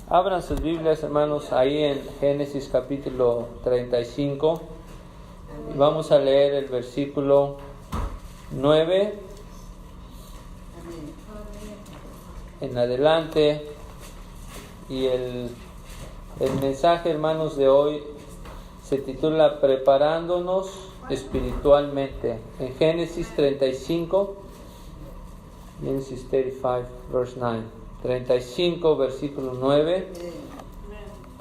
Abran sus Biblias, hermanos, ahí en Génesis capítulo 35. Y vamos a leer el versículo 9 en adelante. Y el mensaje, hermanos, de hoy se titula Preparándonos espiritualmente. En Génesis 35, Genesis 35, verse 9. 35, versículo 9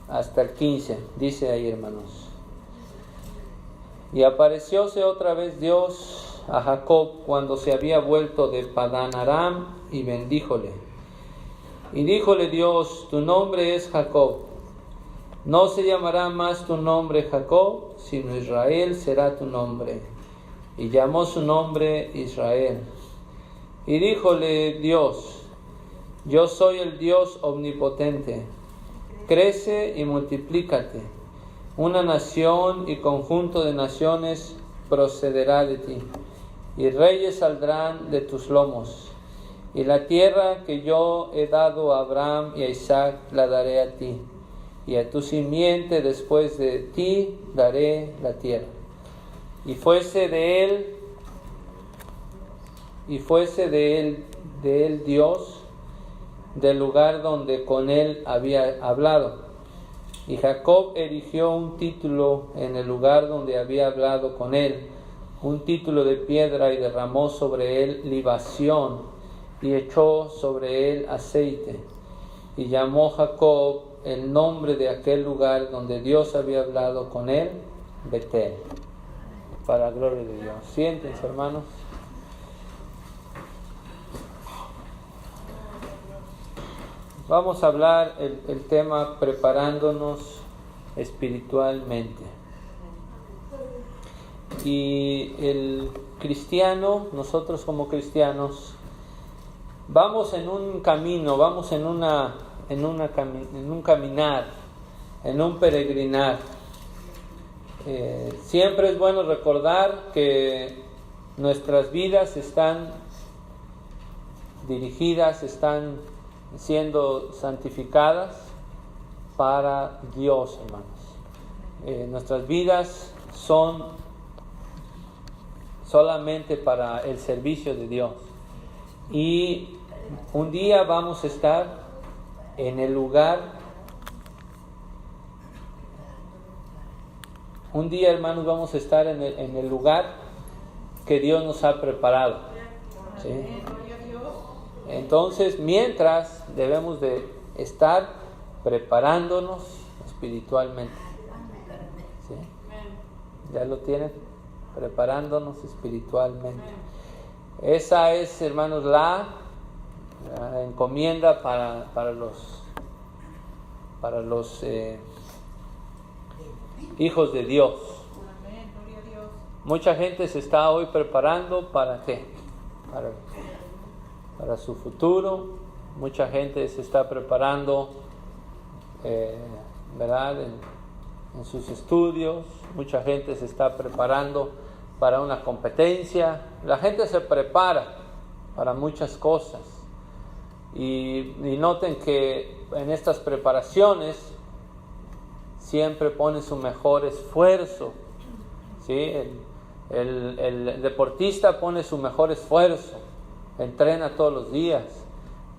hasta el 15. Dice ahí, hermanos: Y aparecióse otra vez Dios a Jacob cuando se había vuelto de Padán Aram, y bendíjole. Y díjole Dios: Tu nombre es Jacob, no se llamará más tu nombre Jacob, sino Israel será tu nombre. Y llamó su nombre Israel. Y díjole Dios: Yo soy el Dios omnipotente, crece y multiplícate. Una nación y conjunto de naciones procederá de ti, y reyes saldrán de tus lomos. Y la tierra que yo he dado a Abraham y a Isaac la daré a ti, y a tu simiente después de ti daré la tierra. Y fuese de él Dios del lugar donde con él había hablado. Y Jacob erigió un título en el lugar donde había hablado con él, un título de piedra, y derramó sobre él libación, y echó sobre él aceite. Y llamó Jacob el nombre de aquel lugar donde Dios había hablado con él, Betel. Para la gloria de Dios. Siéntense, hermanos. Vamos a hablar el tema preparándonos espiritualmente. Y el cristiano, nosotros como cristianos, vamos en un camino, vamos en un caminar, en un peregrinar. Siempre es bueno recordar que nuestras vidas están dirigidas, están siendo santificadas para Dios, hermanos. Nuestras vidas son solamente para el servicio de Dios. Y un día vamos a estar en el lugar. Un día, hermanos, vamos a estar en el lugar que Dios nos ha preparado. ¿Sí? Entonces, mientras debemos de estar preparándonos espiritualmente. ¿Sí? ¿Ya lo tienen? Preparándonos espiritualmente. Esa es, hermanos, la encomienda para los hijos de Dios. Mucha gente se está hoy preparando ¿para qué? Para su futuro. Mucha gente se está preparando, ¿verdad? En sus estudios. Mucha gente se está preparando para una competencia. La gente se prepara para muchas cosas. Y noten que en estas preparaciones siempre pone su mejor esfuerzo. ¿Sí? El deportista pone su mejor esfuerzo. Entrena todos los días.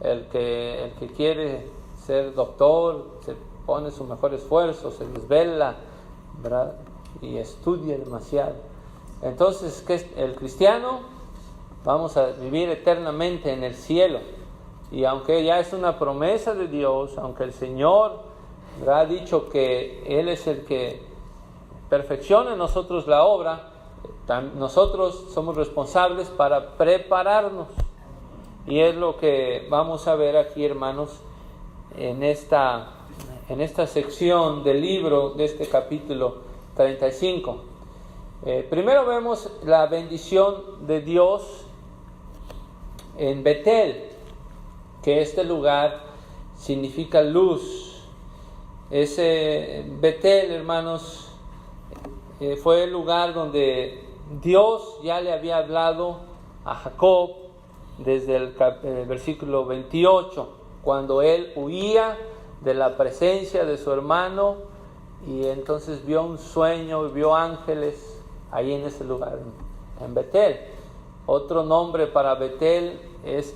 El que quiere ser doctor se pone su mejor esfuerzo, se desvela, ¿verdad? Y estudia demasiado. Entonces, ¿qué es el cristiano? Vamos a vivir eternamente en el cielo. Y aunque ya es una promesa de Dios, aunque el Señor, ¿verdad?, ha dicho que Él es el que perfecciona en nosotros la obra, nosotros somos responsables para prepararnos. Y es lo que vamos a ver aquí, hermanos, en esta sección del libro de este capítulo 35. Primero vemos la bendición de Dios en Betel, que este lugar significa luz. Ese Betel, hermanos, fue el lugar donde Dios ya le había hablado a Jacob desde el versículo 28, cuando él huía de la presencia de su hermano, y entonces vio un sueño y vio ángeles ahí en ese lugar, en Betel. Otro nombre para Betel es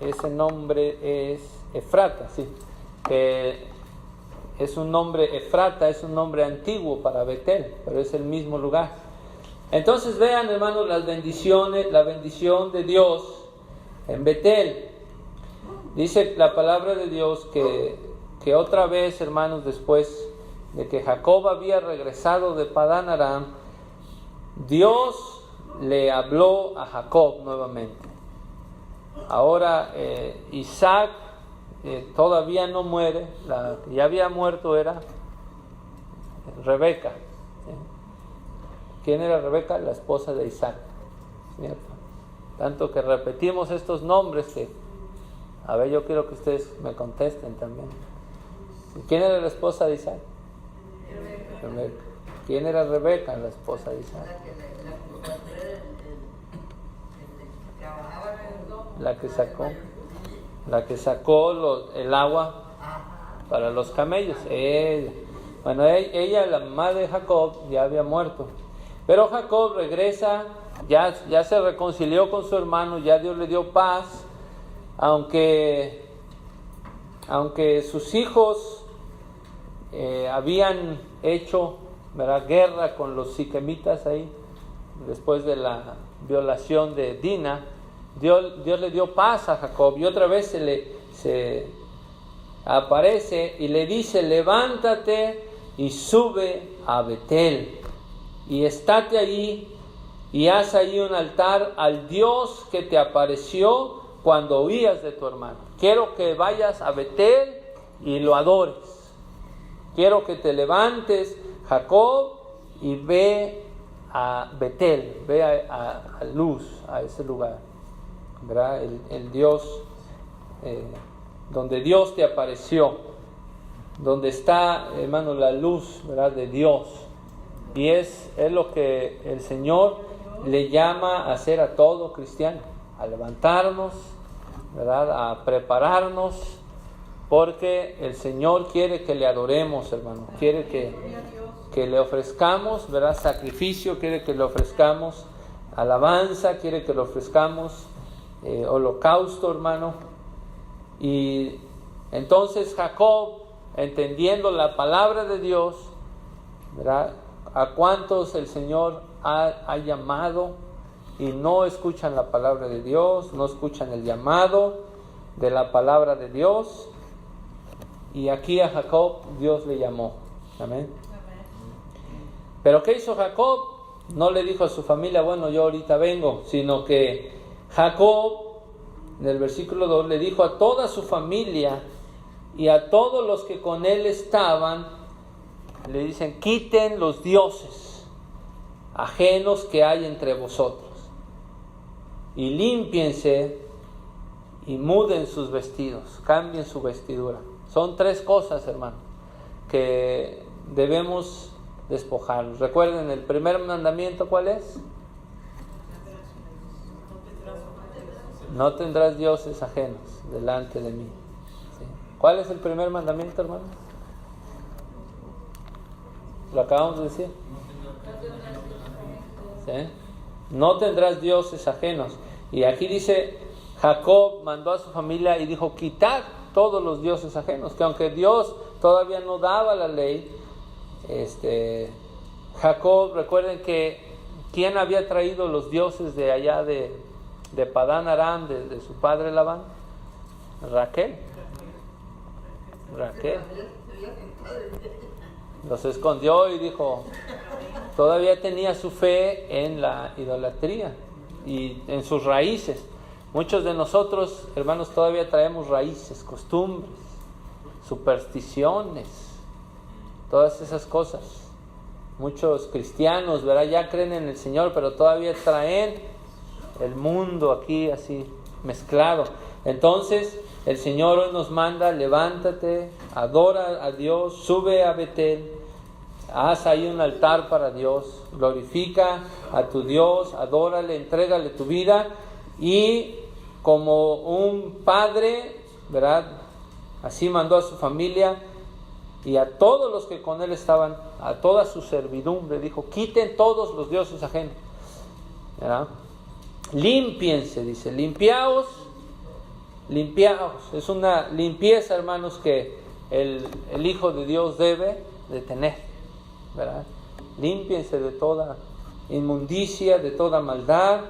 ese nombre es Efrata, sí, que es un nombre, Efrata es un nombre antiguo para Betel, pero es el mismo lugar. Entonces vean, hermanos, las bendiciones, la bendición de Dios en Betel. Dice la palabra de Dios que otra vez, hermanos, después de que Jacob había regresado de Padán Aram, Dios le habló a Jacob nuevamente. Ahora Isaac todavía no muere, la que ya había muerto era Rebeca. ¿Quién era Rebeca? La esposa de Isaac, ¿cierto? Tanto que repetimos estos nombres que, a ver, yo quiero que ustedes me contesten también. ¿Quién era la esposa de Isaac? Rebeca. ¿Quién era Rebeca, la esposa de Isaac? La que sacó el agua para los camellos. Ella. Bueno, ella, la mamá de Jacob, ya había muerto. Pero Jacob regresa, ya se reconcilió con su hermano, ya Dios le dio paz, aunque sus hijos habían hecho, ¿verdad?, guerra con los siquemitas ahí, después de la violación de Dina. Dios le dio paz a Jacob, y otra vez se aparece y le dice: levántate y sube a Betel, y estate allí, y haz allí un altar al Dios que te apareció cuando huías de tu hermano. Quiero que vayas a Betel y lo adores. Quiero que te levantes, Jacob, y ve a Betel, ve a Luz, a ese lugar, ¿verdad? El Dios, donde Dios te apareció, donde está, hermano, la luz, ¿verdad?, de Dios. Y es lo que el Señor le llama a hacer a todo cristiano, a levantarnos, ¿verdad?, a prepararnos, porque el Señor quiere que le adoremos, hermano, quiere que le ofrezcamos, ¿verdad?, sacrificio, quiere que le ofrezcamos alabanza, quiere que le ofrezcamos holocausto, hermano. Y entonces Jacob, entendiendo la palabra de Dios, ¿verdad?, a cuántos el Señor ha llamado y no escuchan la palabra de Dios, no escuchan el llamado de la palabra de Dios. Y aquí a Jacob Dios le llamó. Amén. Pero ¿qué hizo Jacob? No le dijo a su familia: bueno, yo ahorita vengo, sino que Jacob, en el versículo 2, le dijo a toda su familia y a todos los que con él estaban, le dicen: quiten los dioses ajenos que hay entre vosotros, y límpiense y muden sus vestidos, cambien su vestidura. Son 3 cosas, hermano, que debemos despojarnos. Recuerden, el primer mandamiento, ¿cuál es? No tendrás dioses ajenos delante de mí. ¿Sí? ¿Cuál es el primer mandamiento, hermano? Lo acabamos de decir. ¿Sí? No tendrás dioses ajenos. Y aquí dice, Jacob mandó a su familia y dijo: quitad todos los dioses ajenos. Que aunque Dios todavía no daba la ley, Jacob, recuerden que ¿quién había traído los dioses de allá de Padán Aram, de su padre Labán? Raquel. Los escondió y dijo, todavía tenía su fe en la idolatría y en sus raíces. Muchos de nosotros, hermanos, todavía traemos raíces, costumbres, supersticiones, todas esas cosas. Muchos cristianos, ¿verdad?, ya creen en el Señor, pero todavía traen el mundo aquí así mezclado. Entonces el Señor hoy nos manda: levántate, adora a Dios, sube a Betel, haz ahí un altar para Dios, glorifica a tu Dios, adórale, entrégale tu vida, y como un padre, ¿verdad? Así mandó a su familia y a todos los que con él estaban, a toda su servidumbre, dijo: quiten todos los dioses ajenos, ¿verdad? Límpiense, dice, limpiaos. Es una limpieza, hermanos, que el Hijo de Dios debe de tener, ¿verdad? Límpiense de toda inmundicia, de toda maldad.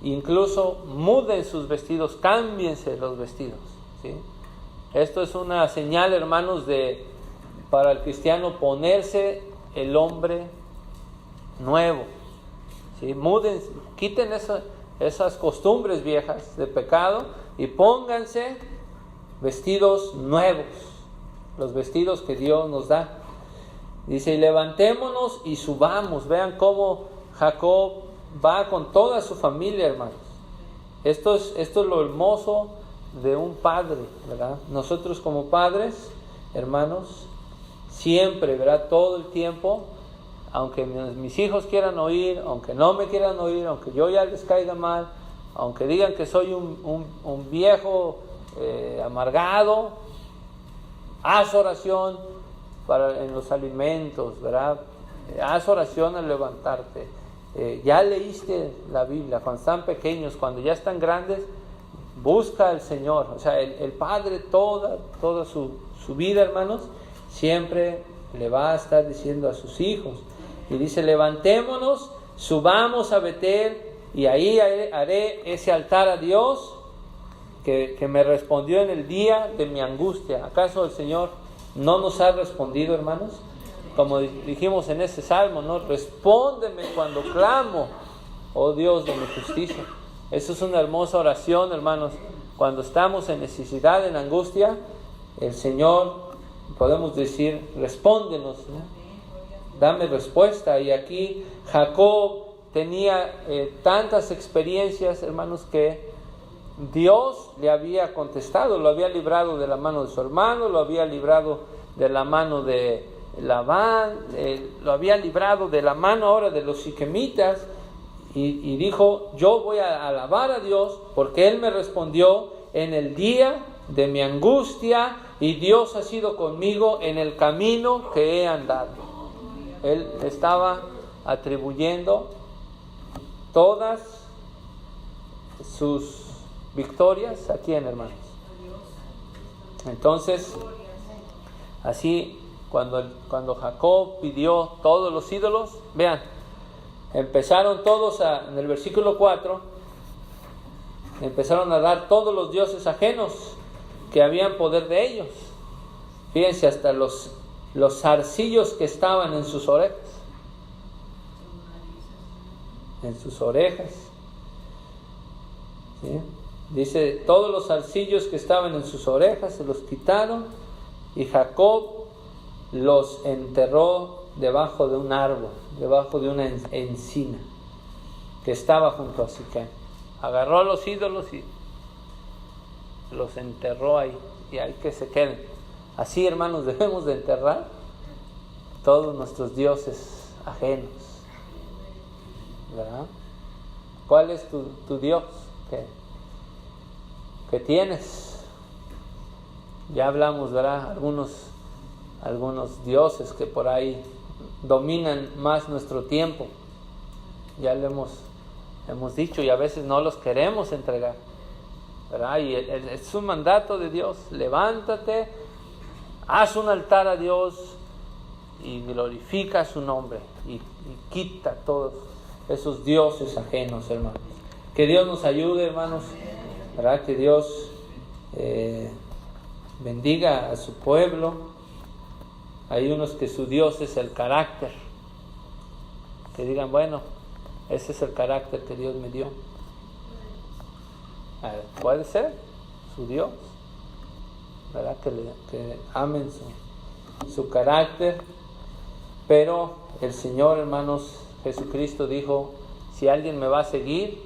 Incluso muden sus vestidos, cámbiense los vestidos, ¿sí? Esto es una señal, hermanos, para el cristiano ponerse el hombre nuevo, ¿sí? Quiten esas costumbres viejas de pecado y pónganse vestidos nuevos, los vestidos que Dios nos da. Dice: y levantémonos y subamos. Vean cómo Jacob va con toda su familia, hermanos. Esto es lo hermoso de un padre, ¿verdad? Nosotros como padres, hermanos, siempre, ¿verdad? Todo el tiempo, aunque mis hijos quieran oír, aunque no me quieran oír, aunque yo ya les caiga mal, aunque digan que soy un viejo amargado, haz oración en los alimentos, ¿verdad? Haz oración al levantarte. Ya leíste la Biblia cuando están pequeños, cuando ya están grandes, busca al Señor. O sea, el padre toda su vida, hermanos, siempre le va a estar diciendo a sus hijos. Y dice: levantémonos, subamos a Betel, y ahí haré ese altar a Dios que me respondió en el día de mi angustia. ¿Acaso el Señor no nos ha respondido, hermanos? Como dijimos en ese salmo, ¿no? Respóndeme cuando clamo, oh Dios de mi justicia. Eso es una hermosa oración, hermanos. Cuando estamos en necesidad, en angustia, el Señor, podemos decir: respóndenos, ¿no? Dame respuesta. Y aquí Jacob tenía tantas experiencias, hermanos, que Dios le había contestado. Lo había librado de la mano de su hermano, lo había librado de la mano de Labán, lo había librado de la mano ahora de los siquemitas, y dijo: yo voy a alabar a Dios porque Él me respondió en el día de mi angustia, y Dios ha sido conmigo en el camino que he andado. Él estaba atribuyendo todas sus victorias a quién, hermanos. Entonces, así, cuando Jacob pidió todos los ídolos, vean, empezaron todos en el versículo 4, empezaron a dar todos los dioses ajenos que habían poder de ellos. Fíjense, hasta los zarcillos que estaban en sus orejas. ¿Sí? Dice: todos los zarcillos que estaban en sus orejas se los quitaron, y Jacob los enterró debajo de un árbol, debajo de una encina que estaba junto a Siquem. Agarró los ídolos y los enterró ahí, y ahí que se queden. Así, hermanos, debemos de enterrar todos nuestros dioses ajenos, ¿verdad? ¿Cuál es tu Dios que tienes? Ya hablamos, ¿verdad? Algunos dioses que por ahí dominan más nuestro tiempo. Ya lo hemos dicho, y a veces no los queremos entregar, ¿verdad? Y es un mandato de Dios: levántate, haz un altar a Dios y glorifica su nombre, y quita todos esos dioses ajenos, hermanos. Que Dios nos ayude, hermanos, ¿verdad? Que Dios bendiga a su pueblo. Hay unos que su Dios es el carácter, que digan: bueno, ese es el carácter que Dios me dio. Puede ser su Dios, ¿verdad? Que amen su carácter. Pero el Señor, hermanos, Jesucristo dijo: si alguien me va a seguir,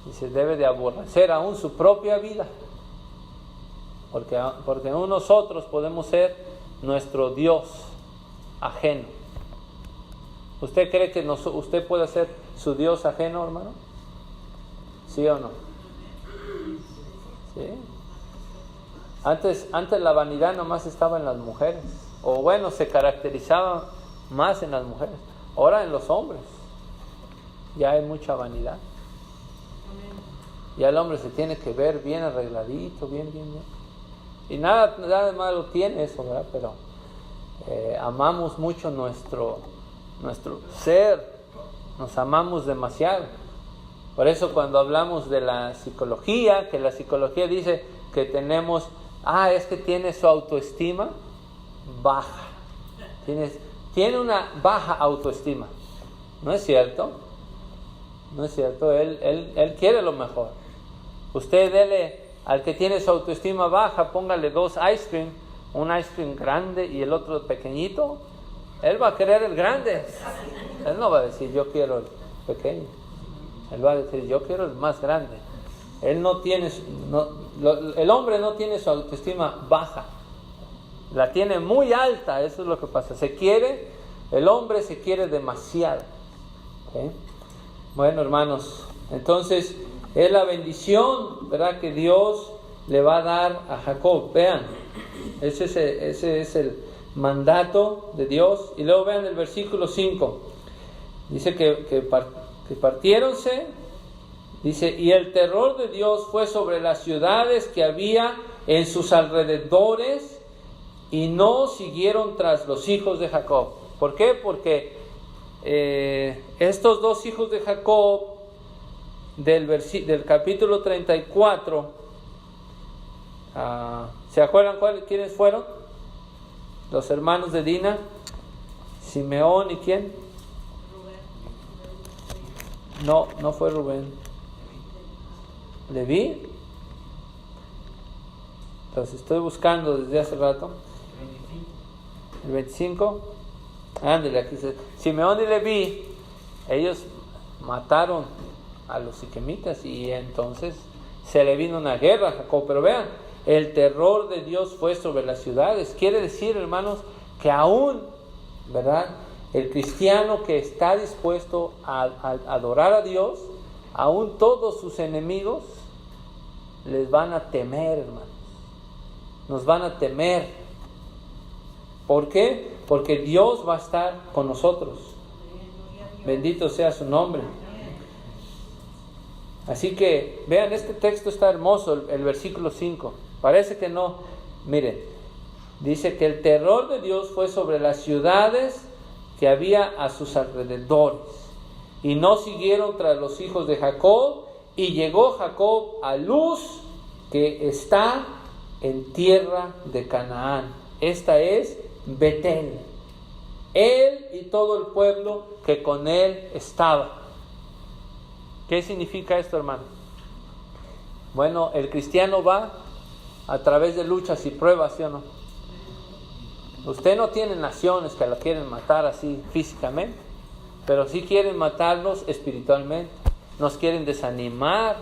dice, debe de aborrecer aún su propia vida, porque aún nosotros podemos ser nuestro Dios ajeno. ¿Usted cree que usted puede ser su Dios ajeno, hermano? ¿Sí o no? ¿sí? Antes la vanidad nomás estaba en las mujeres, o bueno, se caracterizaba más en las mujeres. Ahora en los hombres ya hay mucha vanidad. Ya el hombre se tiene que ver bien arregladito, bien. Y nada de malo tiene eso, ¿verdad? Pero amamos mucho nuestro ser, nos amamos demasiado. Por eso cuando hablamos de la psicología, que la psicología dice que tenemos, es que tiene su autoestima baja, tiene una baja autoestima. No es cierto, él quiere lo mejor. Usted dele al que tiene su autoestima baja, póngale 2 ice cream, un ice cream grande y el otro pequeñito, él va a querer el grande. Él no va a decir yo quiero el pequeño, él va a decir yo quiero el más grande. El hombre no tiene su autoestima baja, la tiene muy alta. Eso es lo que pasa, el hombre se quiere demasiado. ¿Okay? Bueno, hermanos, entonces es la bendición, ¿verdad?, que Dios le va a dar a Jacob. Vean, ese es el mandato de Dios. Y luego vean el versículo 5. Dice que partiéronse. Dice, y el terror de Dios fue sobre las ciudades que había en sus alrededores, y no siguieron tras los hijos de Jacob. ¿Por qué? Porque estos 2 hijos de Jacob del capítulo 34, ¿se acuerdan quiénes fueron? Los hermanos de Dina, Simeón y ¿quién? No fue Rubén. Leví. Los estoy buscando desde hace rato. El 25. Ándale, aquí dice Simeón y Leví. Ellos mataron a los siquemitas y entonces se le vino una guerra a Jacob. Pero vean, el terror de Dios fue sobre las ciudades. Quiere decir, hermanos, que aún, ¿verdad?, el cristiano que está dispuesto a adorar a Dios, aún todos sus enemigos les van a temer, hermanos. Nos van a temer. ¿Por qué? Porque Dios va a estar con nosotros. Bendito sea su nombre. Así que, vean, este texto está hermoso, el versículo 5. Parece que no. Miren, dice que el terror de Dios fue sobre las ciudades que había a sus alrededores, y no siguieron tras los hijos de Jacob, y llegó Jacob a Luz, que está en tierra de Canaán. Esta es Betel. Él y todo el pueblo que con él estaba. ¿Qué significa esto, hermano? Bueno, el cristiano va a través de luchas y pruebas, ¿sí o no? Usted no tiene naciones que la quieren matar así físicamente, pero sí quieren matarnos espiritualmente. Nos quieren desanimar,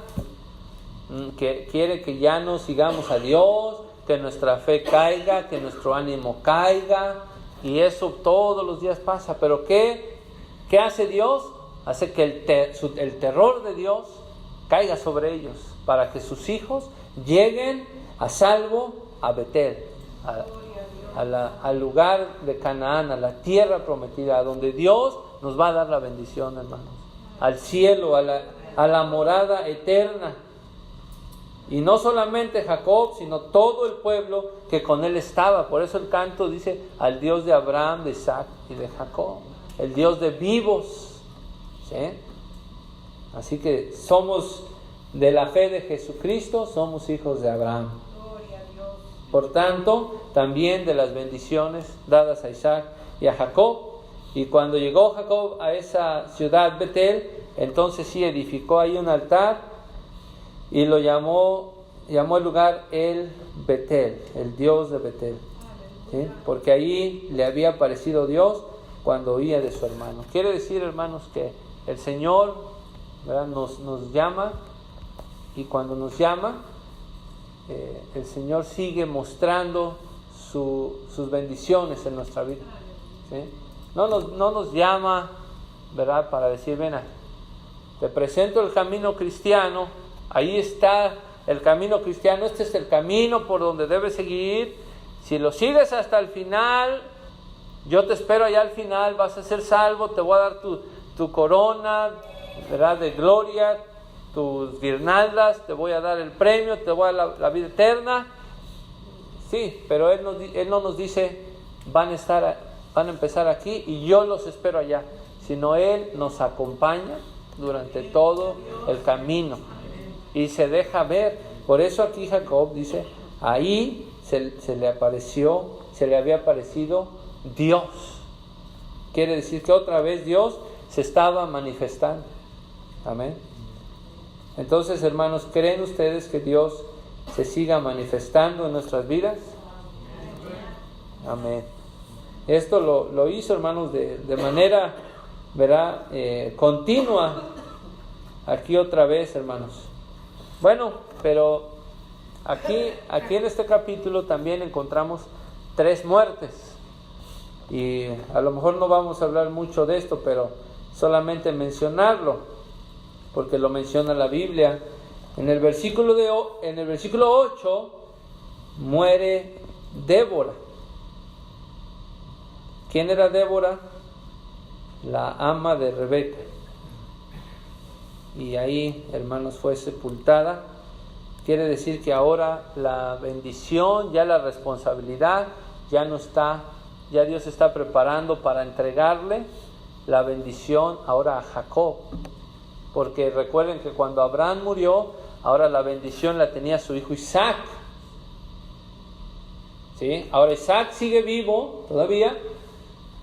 que quiere que ya no sigamos a Dios, que nuestra fe caiga, que nuestro ánimo caiga, y eso todos los días pasa. Pero ¿qué hace Dios? Hace que el terror de Dios caiga sobre ellos, para que sus hijos lleguen a salvo a Betel, al lugar de Canaán, a la tierra prometida, donde Dios nos va a dar la bendición, hermanos, al cielo, a la morada eterna. Y no solamente Jacob, sino todo el pueblo que con él estaba. Por eso el canto dice al Dios de Abraham, de Isaac y de Jacob, el Dios de vivos, ¿sí? Así que somos de la fe de Jesucristo, somos hijos de Abraham. Por tanto, también de las bendiciones dadas a Isaac y a Jacob. Y cuando llegó Jacob a esa ciudad Betel, entonces sí edificó ahí un altar y lo llamó el lugar el Betel, el Dios de Betel, ¿sí? Porque ahí le había aparecido Dios cuando oía de su hermano. Quiere decir, hermanos, que el Señor, ¿verdad?, nos llama, y cuando nos llama, el Señor sigue mostrando sus bendiciones en nuestra vida, ¿sí? No nos llama, ¿verdad?, para decir, ven, te presento el camino cristiano, ahí está el camino cristiano, este es el camino por donde debes seguir. Si lo sigues hasta el final, yo te espero allá al final, vas a ser salvo, te voy a dar tu corona, ¿verdad?, de gloria, tus guirnaldas, te voy a dar el premio, te voy a dar la vida eterna. Sí, pero Él no nos dice, van a empezar aquí y yo los espero allá, sino Él nos acompaña durante todo el camino y se deja ver. Por eso aquí Jacob dice, ahí se le había aparecido Dios. Quiere decir que otra vez Dios se estaba manifestando. Amén. Entonces, hermanos, ¿creen ustedes que Dios se siga manifestando en nuestras vidas? Amén. Esto lo hizo, hermanos, de manera, ¿verdad?, continua. Aquí otra vez, hermanos. Bueno, pero aquí en este capítulo también encontramos 3 muertes. Y a lo mejor no vamos a hablar mucho de esto, pero solamente mencionarlo, porque lo menciona la Biblia. En el versículo 8 muere Débora. ¿Quién era Débora? La ama de Rebeca. Y ahí, hermanos, fue sepultada. Quiere decir que ahora la bendición, ya la responsabilidad, ya no está, ya Dios está preparando para entregarle la bendición ahora a Jacob. Porque recuerden que cuando Abraham murió, ahora la bendición la tenía su hijo Isaac. ¿Sí? Ahora Isaac sigue vivo todavía,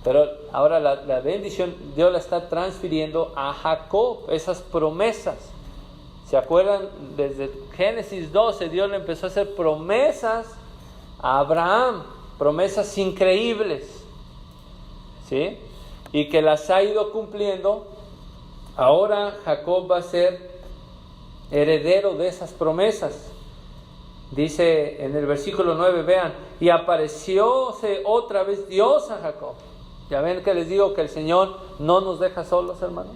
pero ahora la bendición Dios la está transfiriendo a Jacob, esas promesas. ¿Se acuerdan? Desde Génesis 12 Dios le empezó a hacer promesas a Abraham, promesas increíbles, ¿sí? Y que las ha ido cumpliendo. Ahora Jacob va a ser heredero de esas promesas. Dice en el versículo 9, vean, y aparecióse otra vez Dios a Jacob. Ya ven que les digo que el Señor no nos deja solos, hermanos.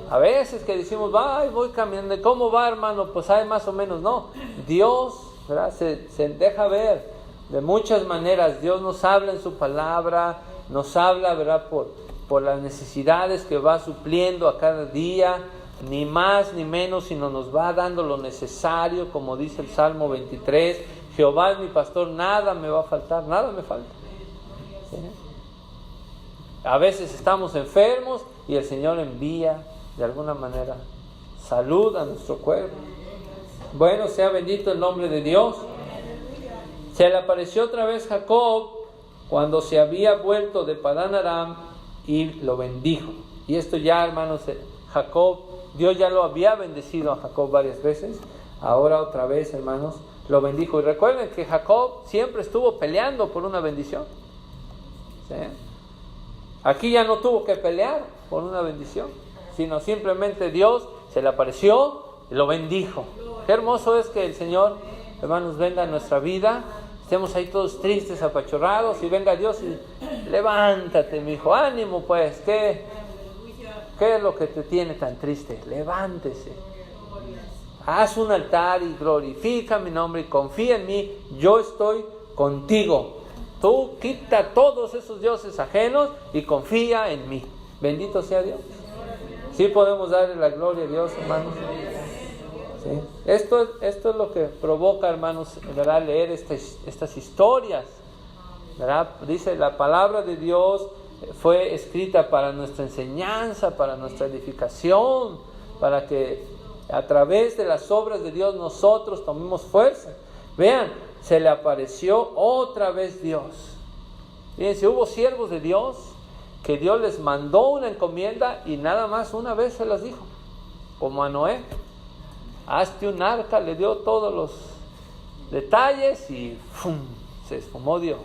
A veces que decimos, voy caminando, ¿cómo va, hermano? Pues hay más o menos, no. Dios, ¿verdad?, se deja ver de muchas maneras. Dios nos habla en su palabra, nos habla, ¿verdad?, por las necesidades que va supliendo a cada día, ni más ni menos, sino nos va dando lo necesario, como dice el Salmo 23, Jehová es mi pastor, nada me va a faltar, nada me falta. ¿Sí? A veces estamos enfermos y el Señor envía de alguna manera salud a nuestro cuerpo. Bueno, sea bendito el nombre de Dios. Se le apareció otra vez Jacob cuando se había vuelto de Padán Aram y lo bendijo. Y esto ya, hermanos, Jacob, Dios ya lo había bendecido a Jacob varias veces. Ahora otra vez, hermanos, lo bendijo. Y recuerden que Jacob siempre estuvo peleando por una bendición. ¿Sí? Aquí ya no tuvo que pelear por una bendición, sino simplemente Dios se le apareció y lo bendijo. Qué hermoso es que el Señor, hermanos, venga a nuestra vida, estemos ahí todos tristes, apachorrados, y venga Dios y levántate, mi hijo, ánimo pues, ¿qué es lo que te tiene tan triste? Levántese, haz un altar y glorifica mi nombre y confía en mí, yo estoy contigo. Tú quita todos esos dioses ajenos y confía en mí. Bendito sea Dios. Sí podemos darle la gloria a Dios, hermanos. ¿Sí? Esto es lo que provoca, hermanos, ¿verdad?, leer estas historias, ¿verdad? Dice, la palabra de Dios fue escrita para nuestra enseñanza, para nuestra edificación, para que a través de las obras de Dios nosotros tomemos fuerza. Vean, se le apareció otra vez Dios. Fíjense, hubo siervos de Dios que Dios les mandó una encomienda y nada más una vez se las dijo, como a Noé. Hazte un arca, le dio todos los detalles y ¡fum!, se esfumó Dios.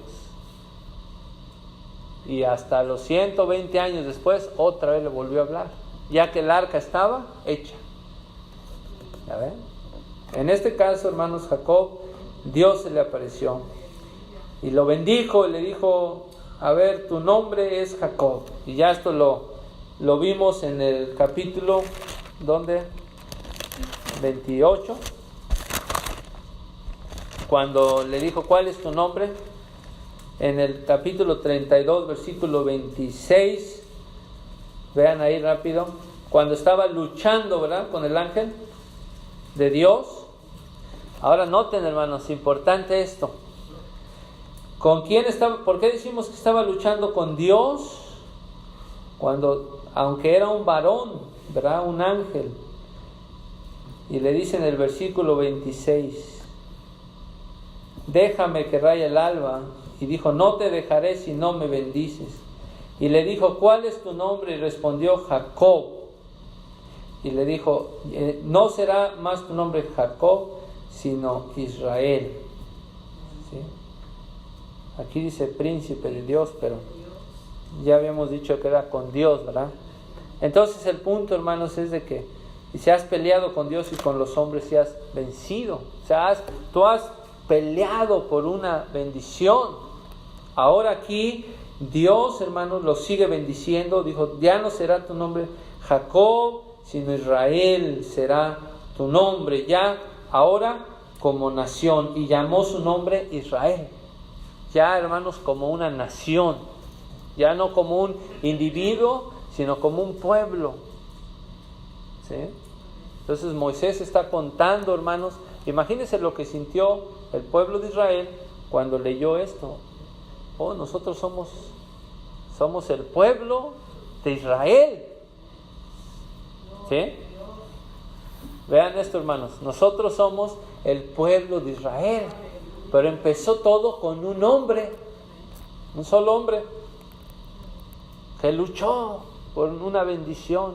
Y hasta los 120 años después otra vez le volvió a hablar, ya que el arca estaba hecha. ¿Ya ven? En este caso, hermanos, Jacob, Dios se le apareció y lo bendijo y le dijo, a ver, tu nombre es Jacob. Y ya esto lo vimos en el capítulo, ¿dónde? 28. cuando le dijo, ¿cuál es tu nombre? En el capítulo 32, versículo 26, vean ahí rápido, cuando estaba luchando, ¿verdad?, con el ángel de Dios. Ahora noten, hermanos, importante esto. ¿Con quién estaba? ¿Por qué decimos que estaba luchando con Dios? Cuando, aunque era un varón, ¿verdad?, un ángel. Y le dice en el versículo 26, déjame que raye el alba. Y dijo, no te dejaré si no me bendices. Y le dijo, ¿cuál es tu nombre? Y respondió, Jacob. Y le dijo, no será más tu nombre Jacob, sino Israel. ¿Sí? Aquí dice príncipe de Dios, pero ya habíamos dicho que era con Dios, ¿verdad? Entonces el punto, hermanos, es de que si has peleado con Dios y con los hombres y has vencido, o sea, tú has peleado por una bendición. Ahora aquí Dios, hermanos, lo sigue bendiciendo. Dijo, ya no será tu nombre Jacob, sino Israel será tu nombre, ya ahora como nación. Y llamó su nombre Israel. Ya, hermanos, como una nación. Ya no como un individuo, sino como un pueblo. ¿Sí? Entonces Moisés está contando, hermanos, imagínense lo que sintió el pueblo de Israel cuando leyó esto. Oh, nosotros somos el pueblo de Israel. ¿Sí? Vean esto, hermanos. Nosotros somos el pueblo de Israel. Pero empezó todo con un hombre. Un solo hombre. Que luchó por una bendición.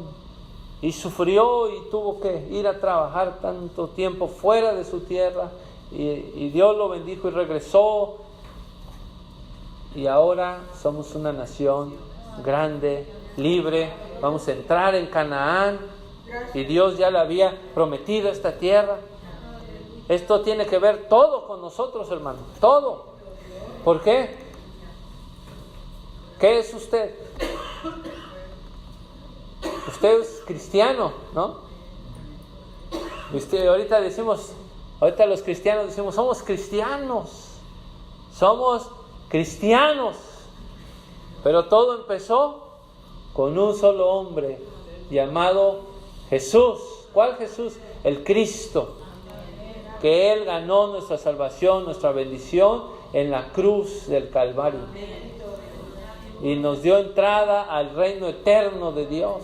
Y sufrió y tuvo que ir a trabajar tanto tiempo fuera de su tierra. Y Dios lo bendijo y regresó. Y ahora somos una nación grande, libre. Vamos a entrar en Canaán. Y Dios ya le había prometido esta tierra. Esto tiene que ver todo con nosotros, hermanos. Todo. ¿Por qué? ¿Qué es usted? Usted es cristiano, ¿no? Ahorita los cristianos decimos, somos cristianos. Somos cristianos. Pero todo empezó con un solo hombre llamado Jesús. ¿Cuál Jesús? El Cristo. Que Él ganó nuestra salvación, nuestra bendición en la cruz del Calvario. Y nos dio entrada al reino eterno de Dios.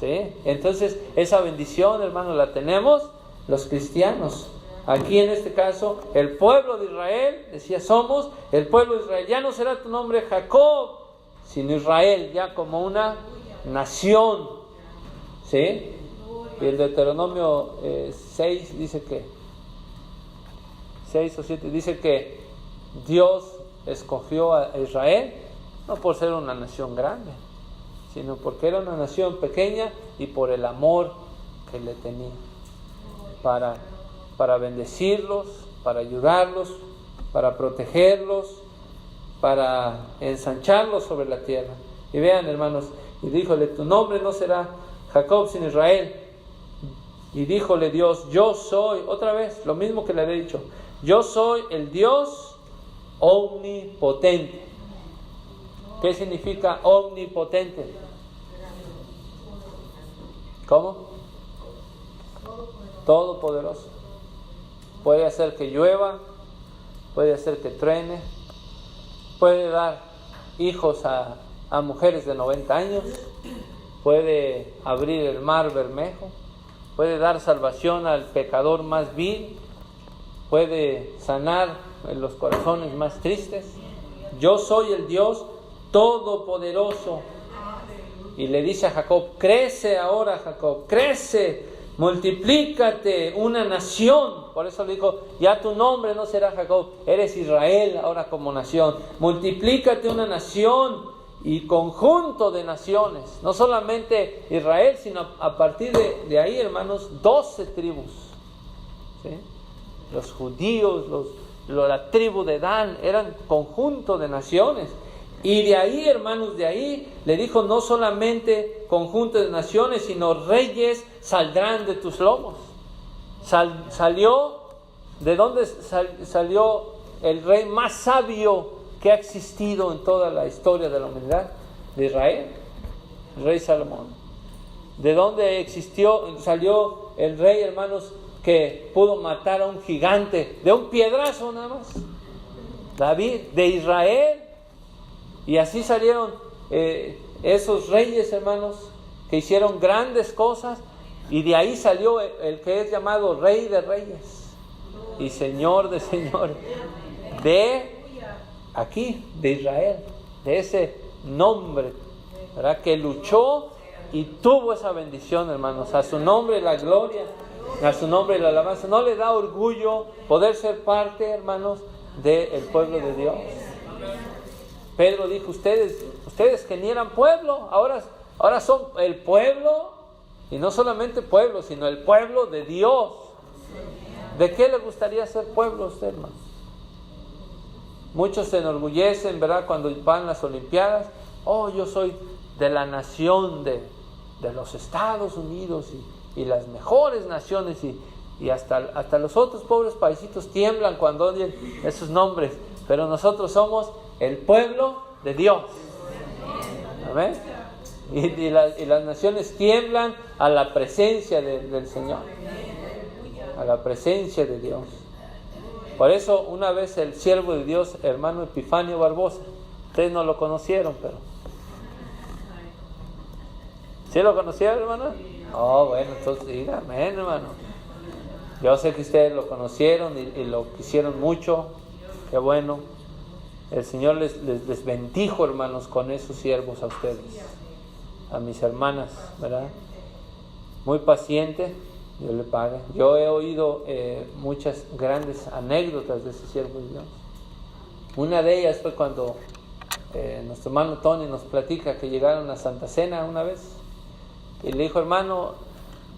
¿Sí? Entonces, esa bendición, hermanos, la tenemos los cristianos. Aquí en este caso, el pueblo de Israel, decía, somos el pueblo de Israel. Ya no será tu nombre Jacob, sino Israel, ya como una nación. ¿Sí? Y el Deuteronomio 6 dice que 6 o 7 dice que Dios escogió a Israel no por ser una nación grande, sino porque era una nación pequeña y por el amor que le tenía para bendecirlos, para ayudarlos, para protegerlos, para ensancharlos sobre la tierra. Y vean, hermanos, y díjole, tu nombre no será Jacob sino Israel. Y díjole Dios, yo soy, otra vez, lo mismo que le había dicho, yo soy el Dios omnipotente. ¿Qué significa omnipotente? ¿Cómo? Todopoderoso. Puede hacer que llueva, puede hacer que truene, puede dar hijos a mujeres de 90 años, puede abrir el mar Bermejo, puede dar salvación al pecador más vil, puede sanar los corazones más tristes. Yo soy el Dios todopoderoso. Y le dice a Jacob, crece ahora Jacob, crece, multiplícate, una nación. Por eso le dijo, ya tu nombre no será Jacob, eres Israel ahora como nación. Multiplícate una nación y conjunto de naciones. No solamente Israel, sino a partir de ahí, hermanos, 12 tribus. ¿Sí? Los judíos, la tribu de Dan, eran conjunto de naciones. Y de ahí, hermanos, de ahí le dijo, no solamente conjunto de naciones, sino reyes saldrán de tus lomos. Salió ¿De dónde salió el rey más sabio que ha existido en toda la historia de la humanidad? De Israel, el rey Salomón. ¿De dónde salió el rey, hermanos, que pudo matar a un gigante de un piedrazo nada más? David, de Israel. Y así salieron esos reyes, hermanos, que hicieron grandes cosas, y de ahí salió el que es llamado Rey de Reyes y Señor de Señores, de Israel, de ese nombre, ¿verdad? Que luchó y tuvo esa bendición, hermanos. A su nombre la gloria, a su nombre la alabanza. ¿No le da orgullo poder ser parte, hermanos, del pueblo de Dios? Pedro dijo, ustedes que ni eran pueblo, ahora son el pueblo, y no solamente pueblo, sino el pueblo de Dios. ¿De qué le gustaría ser pueblo a usted, hermano? Muchos se enorgullecen, ¿verdad?, cuando van las Olimpiadas. Yo soy de la nación de los Estados Unidos y las mejores naciones, y hasta los otros pobres paisitos tiemblan cuando oyen esos nombres. Pero nosotros somos el pueblo de Dios. Amén. Y las naciones tiemblan a la presencia del Señor, a la presencia de Dios. Por eso una vez el siervo de Dios, hermano Epifanio Barbosa, ustedes no lo conocieron, pero ¿sí lo conocieron, hermano? Bueno, entonces dígame, hermano. Yo sé que ustedes lo conocieron y lo quisieron mucho. Qué bueno. El Señor les bendijo, hermanos, con esos siervos a ustedes, a mis hermanas, ¿verdad? Muy paciente, Dios le pague. Yo he oído muchas grandes anécdotas de ese siervo de Dios. Una de ellas fue cuando nuestro hermano Tony nos platica que llegaron a Santa Cena una vez y le dijo, hermano,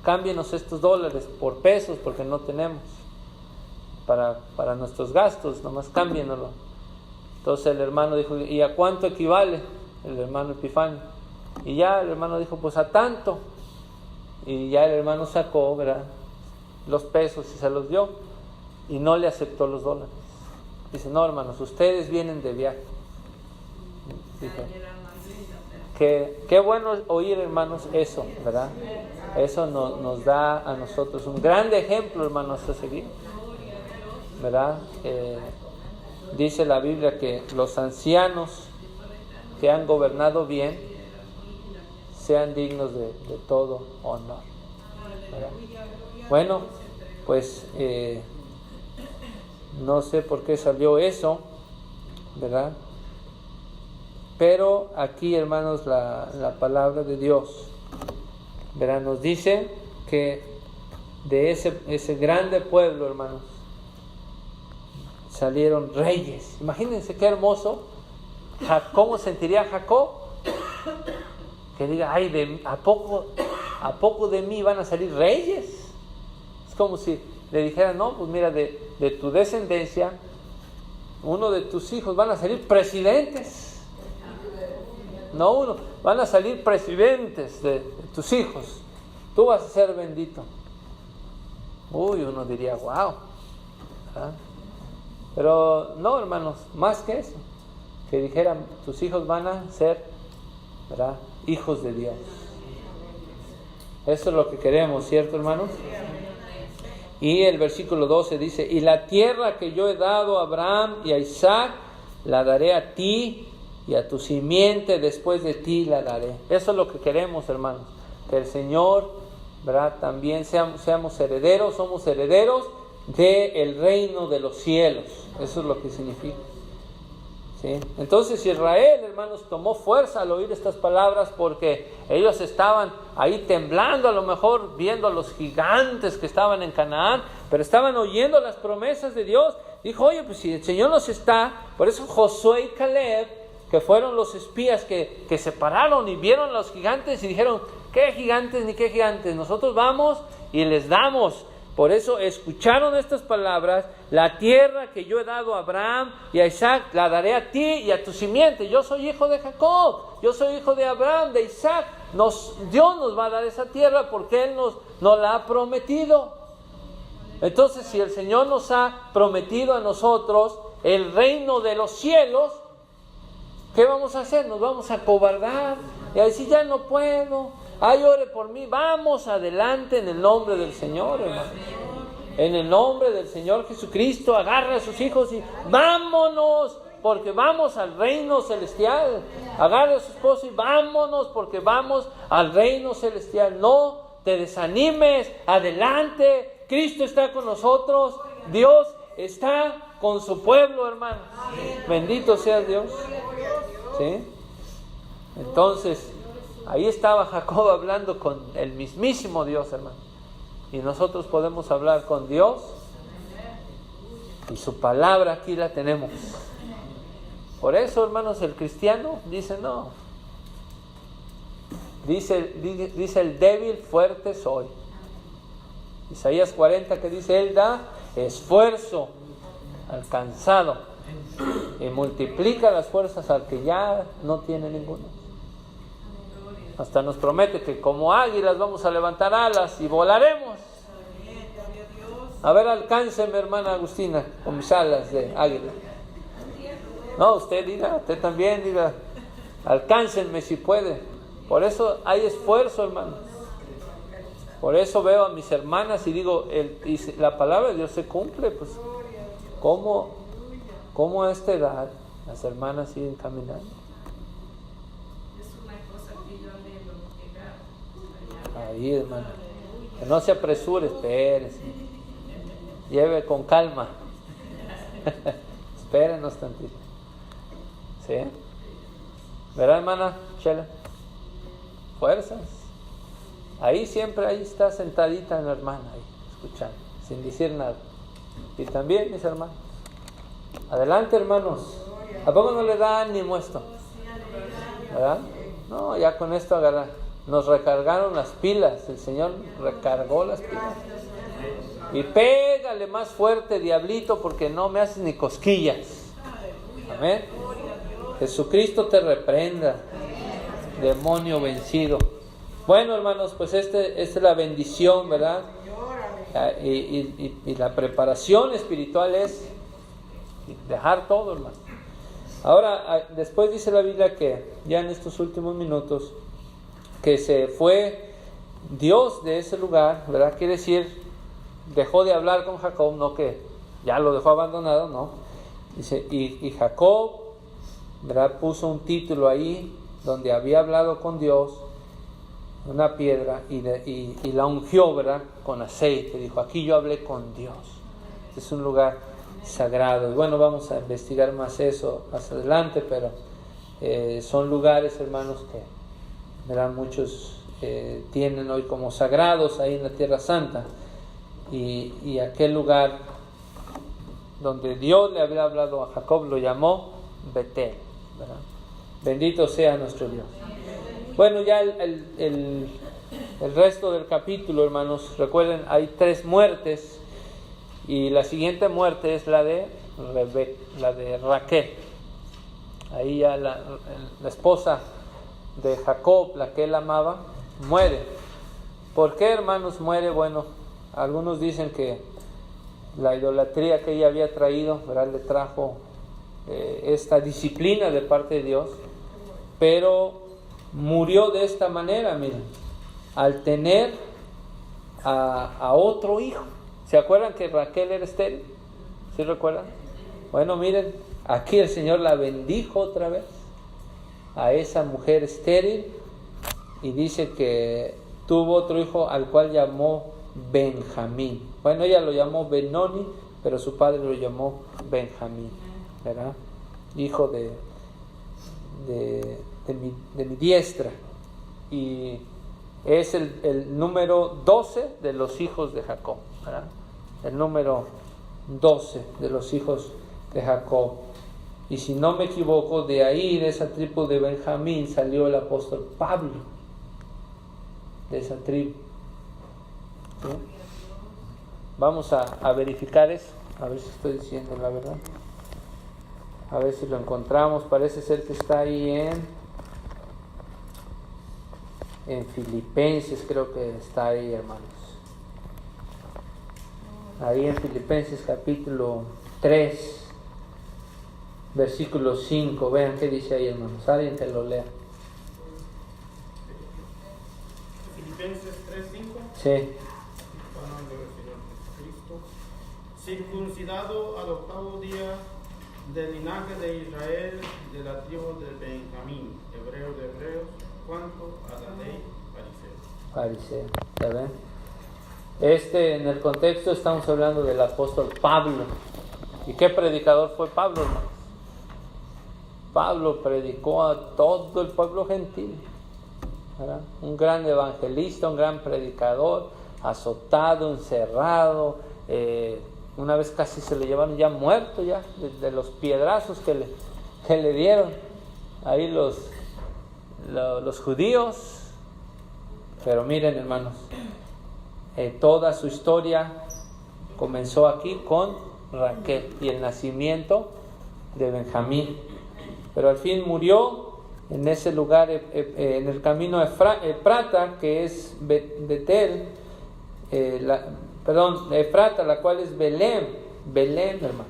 cámbienos estos dólares por pesos porque no tenemos para nuestros gastos, nomás cámbienoslo. Entonces el hermano dijo, ¿y a cuánto equivale? El hermano Epifanio. Y ya el hermano dijo, pues a tanto. Y ya el hermano sacó, ¿verdad?, los pesos y se los dio, y no le aceptó los dólares. Dice, no, hermanos, ustedes vienen de viaje. Dice, qué bueno oír, hermanos, eso, ¿verdad? Eso nos da a nosotros un gran ejemplo, hermanos, a seguir, ¿verdad? Dice la Biblia que los ancianos que han gobernado bien sean dignos de todo honor, ¿verdad? Bueno, pues no sé por qué salió eso, ¿verdad? Pero aquí, hermanos, la palabra de Dios, ¿verdad?, nos dice que de ese grande pueblo, hermanos, salieron reyes. Imagínense qué hermoso. ¿Cómo sentiría Jacob? Que diga, ¿a poco de mí van a salir reyes? Es como si le dijeran, no, pues mira, de tu descendencia, uno de tus hijos van a salir presidentes. No van a salir presidentes de tus hijos. Tú vas a ser bendito. Uno diría, wow. ¿Ah? Pero no, hermanos, más que eso, que dijeran, tus hijos van a ser, ¿verdad?, hijos de Dios. Eso es lo que queremos, ¿cierto, hermanos? Y el versículo 12 dice, y la tierra que yo he dado a Abraham y a Isaac, la daré a ti y a tu simiente después de ti la daré. Eso es lo que queremos, hermanos, que el Señor, ¿verdad?, también seamos herederos, somos herederos del reino de los cielos. Eso es lo que significa, ¿sí? Entonces Israel, hermanos, tomó fuerza al oír estas palabras, porque ellos estaban ahí temblando, a lo mejor viendo a los gigantes que estaban en Canaán, pero estaban oyendo las promesas de Dios. Dijo, oye, pues si el Señor nos está... Por eso Josué y Caleb, que fueron los espías que se pararon y vieron a los gigantes y dijeron, ¿qué gigantes ni qué gigantes? Nosotros vamos y les damos. Por eso escucharon estas palabras, la tierra que yo he dado a Abraham y a Isaac, la daré a ti y a tu simiente. Yo soy hijo de Jacob, yo soy hijo de Abraham, de Isaac. Dios nos va a dar esa tierra porque Él nos la ha prometido. Entonces, si el Señor nos ha prometido a nosotros el reino de los cielos, ¿qué vamos a hacer? Nos vamos a acobardar y a decir, ya no puedo, ay, ore por mí. Vamos adelante en el nombre del Señor, hermano. En el nombre del Señor Jesucristo, agarre a sus hijos y vámonos, porque vamos al reino celestial. Agarre a su esposo y vámonos, porque vamos al reino celestial. No te desanimes, adelante. Cristo está con nosotros, Dios está con su pueblo, hermano. Bendito sea Dios. ¿Sí? Entonces, ahí estaba Jacob hablando con el mismísimo Dios, hermano. Y nosotros podemos hablar con Dios, y su palabra aquí la tenemos. Por eso, hermanos, el cristiano dice no. Dice el débil, fuerte soy. Isaías 40, que dice, Él da esfuerzo al cansado y multiplica las fuerzas al que ya no tiene ninguna. Hasta nos promete que como águilas vamos a levantar alas y volaremos. A ver, alcánceme, hermana Agustina, con mis alas de águila. No, usted diga, usted también diga, alcáncenme si puede. Por eso hay esfuerzo, hermano. Por eso veo a mis hermanas y digo, la palabra de Dios se cumple, pues, ¿cómo a esta edad las hermanas siguen caminando? Es una cosa que yo anhelo llegar. Ahí, hermano. Que no se apresure, espérese. Lleve con calma. Espérenos tantito. ¿Sí? ¿Verdad, hermana Chela? Fuerzas. Ahí siempre, ahí está sentadita la hermana, ahí, escuchando, sin decir nada. Y también mis hermanos. Adelante, hermanos. ¿A poco no le da ánimo esto? ¿Verdad? No, ya con esto nos recargaron las pilas. El Señor recargó las pilas. Y pégale más fuerte, diablito, porque no me haces ni cosquillas. Amén. Jesucristo te reprenda, demonio vencido. Bueno, hermanos, pues esta es la bendición, ¿verdad? Y la preparación espiritual es dejar todo, hermano. Ahora, después dice la Biblia que ya en estos últimos minutos que se fue Dios de ese lugar, ¿verdad? Quiere decir, dejó de hablar con Jacob, no que ya lo dejó abandonado, no. Dice, y Jacob, ¿verdad? Puso un título ahí donde había hablado con Dios, una piedra, y la ungió, ¿verdad? Con aceite. Dijo, aquí yo hablé con Dios. Este es un lugar sagrado. Y bueno, vamos a investigar más eso más adelante, pero son lugares, hermanos, que, ¿verdad? Muchos tienen hoy como sagrados ahí en la Tierra Santa. Y aquel lugar donde Dios le había hablado a Jacob lo llamó Betel, ¿verdad? Bendito sea nuestro Dios. Bueno, ya el resto del capítulo, hermanos, recuerden, hay 3 muertes, y la siguiente muerte es la de Raquel. Ahí ya la esposa de Jacob, la que él amaba, muere. ¿Por qué, hermanos, muere? Bueno, algunos dicen que la idolatría que ella había traído, ¿verdad? Le trajo esta disciplina de parte de Dios, pero murió de esta manera, miren, al tener a otro hijo. ¿Se acuerdan que Raquel era estéril? ¿Sí recuerdan? Bueno, miren, aquí el Señor la bendijo otra vez a esa mujer estéril, y dice que tuvo otro hijo al cual llamó Benjamín. Bueno, ella lo llamó Benoni, pero su padre lo llamó Benjamín, ¿verdad? Hijo de mi diestra. Y es el número 12 de los hijos de Jacob, ¿verdad? El número 12 de los hijos de Jacob. Y si no me equivoco, de ahí, de esa tribu de Benjamín, salió el apóstol Pablo, de esa tribu. ¿Sí? Vamos a verificar eso, a ver si estoy diciendo la verdad, a ver si lo encontramos. Parece ser que está ahí en Filipenses, creo que está ahí, hermanos. ahí en Filipenses capítulo 3, versículo 5. Vean qué dice ahí, hermanos. Alguien que lo lea. Filipenses 3:5. Sí. Hablando del Señor Jesucristo. Circuncidado al 8º día, del linaje de Israel, de la tribu de Benjamín, hebreo de hebreos, cuanto a la ley, fariseo. Fariseo, ¿ya ven? En el contexto estamos hablando del apóstol Pablo. ¿Y qué predicador fue Pablo, hermanos? Pablo predicó a todo el pueblo gentil, ¿verdad? Un gran evangelista, un gran predicador, azotado, encerrado, una vez casi se le llevaron ya muerto ya, de los piedrazos que le dieron ahí los judíos. Pero miren, hermanos, toda su historia comenzó aquí con Raquel y el nacimiento de Benjamín. Pero al fin murió en ese lugar, en el camino Efrata, que es Betel, Efrata, la cual es Belén, hermanos.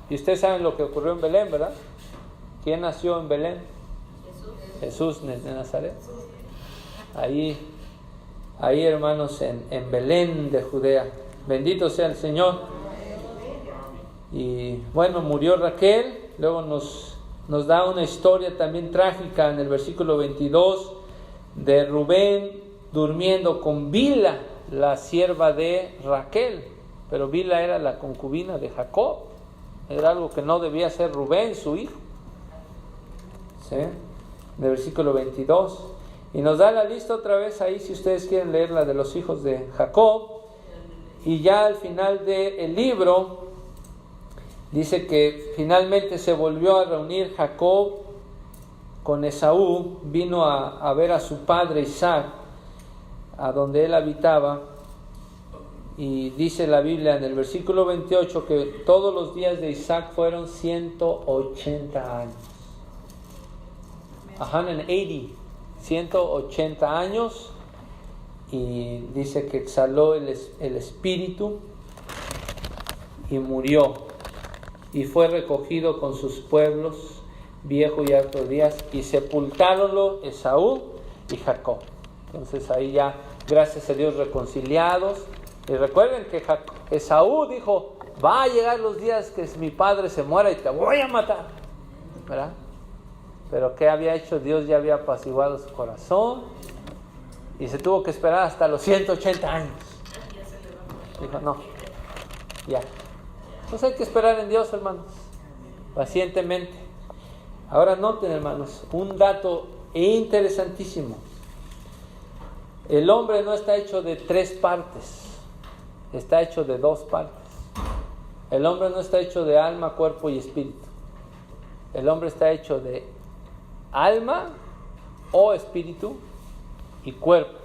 Y ustedes saben lo que ocurrió en Belén, ¿verdad? ¿Quién nació en Belén? Jesús de Nazaret. Ahí, hermanos, en Belén de Judea. Bendito sea el Señor. Y bueno, murió Raquel. Luego nos da una historia también trágica en el versículo 22 de Rubén durmiendo con Bilha, la sierva de Raquel. Pero Bilha era la concubina de Jacob. Era algo que no debía hacer Rubén, su hijo. ¿Sí? En el versículo 22. Y nos da la lista otra vez ahí, si ustedes quieren leer la de los hijos de Jacob. Y ya al final del libro dice que finalmente se volvió a reunir Jacob con Esaú. Vino a ver a su padre Isaac, a donde él habitaba. Y dice la Biblia en el versículo 28 que todos los días de Isaac fueron 180 años. 180 años. Y dice que exhaló el espíritu y murió. Y fue recogido con sus pueblos, viejo y harto días, y sepultáronlo Esaú y Jacob. Entonces ahí ya, gracias a Dios, reconciliados. Y recuerden que Esaú dijo: va a llegar los días que mi padre se muera y te voy a matar, ¿verdad? Pero ¿qué había hecho? Dios ya había apaciguado su corazón y se tuvo que esperar hasta los 180 años. Dijo: no, ya. Entonces hay que esperar en Dios, hermanos, pacientemente. Ahora noten, hermanos, un dato interesantísimo. El hombre no está hecho de 3 partes, está hecho de 2 partes. El hombre no está hecho de alma, cuerpo y espíritu. El hombre está hecho de alma o espíritu y cuerpo.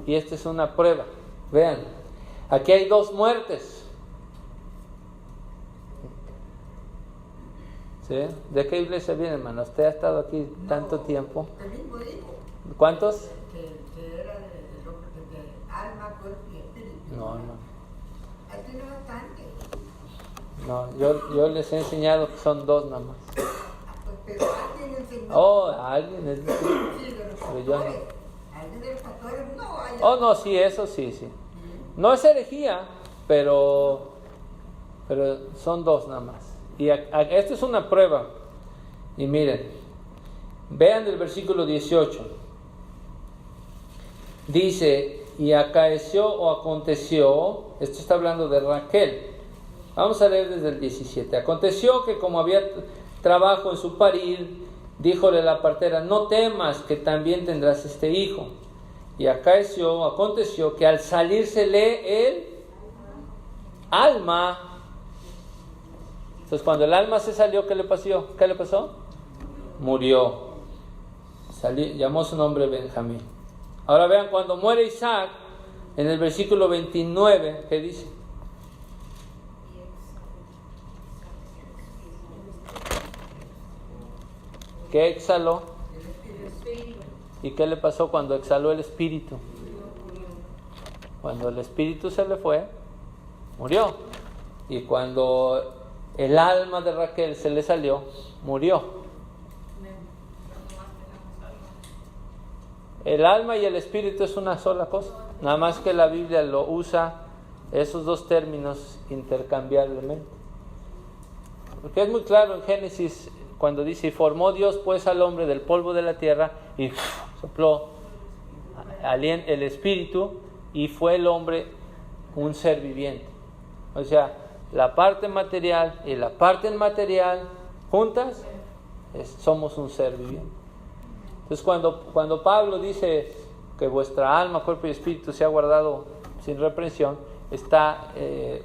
Y esta es una prueba. Vean, aquí hay 2 muertes. ¿Sí? ¿De qué iglesia viene, hermano? Usted ha estado aquí tanto tiempo. ¿Cuántos? Que era de alma, cuerpo y espíritu. No, no. Aquí no bastante. No, yo les he enseñado que son 2 nada más. Pero alguien enseñó. Oh, alguien es decir. Sí, de los Pero yo no. pastores. Alguien de los pastores no hay. Oh, no, sí, eso sí. No es herejía, pero son 2 nada más. Y esto es una prueba. Y miren, vean el versículo 18. Dice: y acaeció o aconteció, esto está hablando de Raquel. Vamos a leer desde el 17. Aconteció que como había trabajo en su parir, díjole la partera: no temas, que también tendrás este hijo. Y aconteció que al salírsele el alma. Entonces cuando el alma se salió, ¿qué le pasó? Murió. Llamó su nombre Benjamín. Ahora vean, cuando muere Isaac, en el versículo 29, ¿qué dice? ¿Qué exhaló? ¿Y qué le pasó cuando exhaló el espíritu? Cuando el espíritu se le fue, murió. Y cuando el alma de Raquel se le salió, murió. El alma y el espíritu es una sola cosa, nada más que la Biblia lo usa esos dos términos intercambiablemente. Porque es muy claro en Génesis cuando dice: y formó Dios pues al hombre del polvo de la tierra y sopló el espíritu, y fue el hombre un ser viviente. O sea, la parte material y la parte inmaterial juntas somos un ser viviente. Entonces cuando Pablo dice que vuestra alma, cuerpo y espíritu se ha guardado sin reprensión, está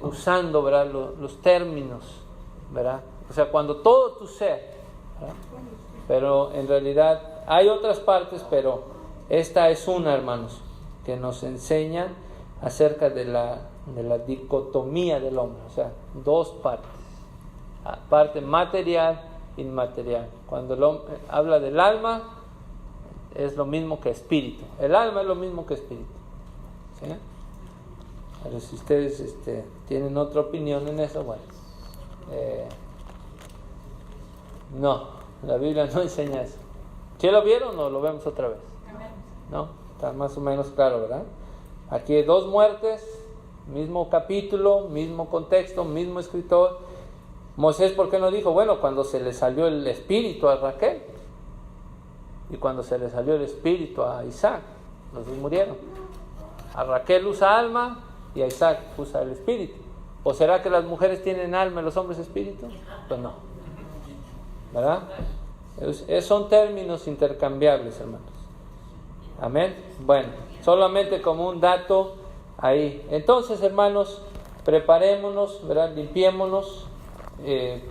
usando, ¿verdad?, los términos, ¿verdad? O sea, cuando todo tu ser, ¿verdad? Pero en realidad hay otras partes, pero esta es una, hermanos, que nos enseña acerca de la dicotomía del hombre. O sea, dos partes, parte material e inmaterial. Cuando el hombre habla del alma, es lo mismo que espíritu. El alma es lo mismo que espíritu, ¿sí? Pero si ustedes tienen otra opinión en eso, bueno, no, la Biblia no enseña eso. ¿Sí lo vieron o lo vemos otra vez? ¿No? Está más o menos claro, ¿verdad? Aquí hay dos muertes, mismo capítulo, mismo contexto, mismo escritor. Moisés, ¿por qué no dijo? Bueno, cuando se le salió el espíritu a Raquel y cuando se le salió el espíritu a Isaac, los dos murieron. A Raquel usa alma y a Isaac usa el espíritu. ¿O será que las mujeres tienen alma y los hombres espíritu? Pues no, ¿verdad? Son términos intercambiables, hermanos. Amén. Bueno, solamente como un dato ahí. Entonces, hermanos, preparémonos, ¿verdad? Limpiémonos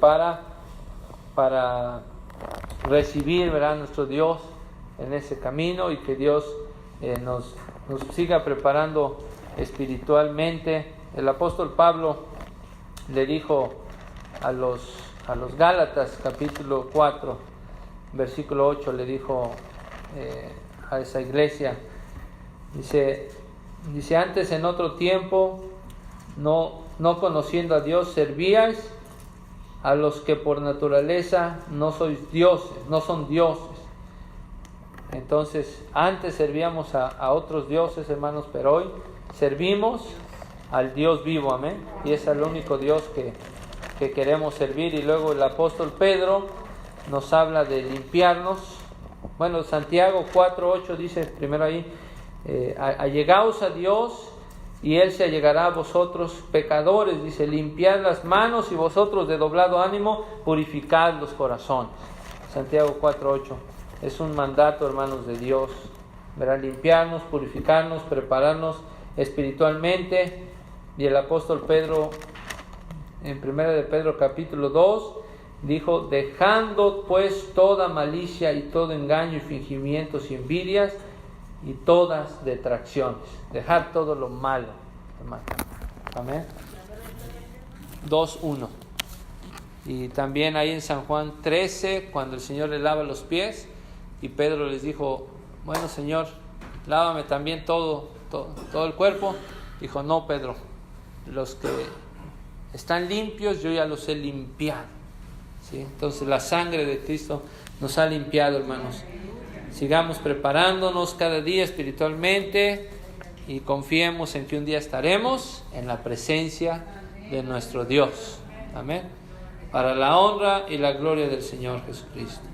para recibir, ¿verdad?, nuestro Dios en ese camino, y que Dios nos siga preparando espiritualmente. El apóstol Pablo le dijo a los Gálatas, capítulo 4, versículo 8, le dijo a esa iglesia, dice: antes en otro tiempo, no conociendo a Dios, servíais a los que por naturaleza no sois dioses, no son dioses. Entonces, antes servíamos a otros dioses, hermanos, pero hoy servimos al Dios vivo, amén. Y es el único Dios que queremos servir. Y luego el apóstol Pedro nos habla de limpiarnos. Bueno, Santiago 4:8 dice primero ahí: allegaos a Dios y Él se allegará a vosotros, pecadores. Dice: limpiad las manos, y vosotros de doblado ánimo, purificad los corazones. Santiago 4:8 es un mandato, hermanos, de Dios, ¿verdad? Limpiarnos, purificarnos, prepararnos espiritualmente. Y el apóstol Pedro, en 1 de Pedro capítulo 2, dijo: dejando pues toda malicia y todo engaño y fingimientos y envidias y todas detracciones. Dejar todo lo malo, hermano. Amén. 2:1. Y también ahí en San Juan 13, cuando el Señor le lava los pies, y Pedro les dijo: bueno, Señor, lávame también todo el cuerpo. Dijo: no, Pedro, los que están limpios yo ya los he limpiado, ¿sí? Entonces la sangre de Cristo nos ha limpiado, hermanos. Sigamos preparándonos cada día espiritualmente y confiemos en que un día estaremos en la presencia de nuestro Dios. Amén. Para la honra y la gloria del Señor Jesucristo.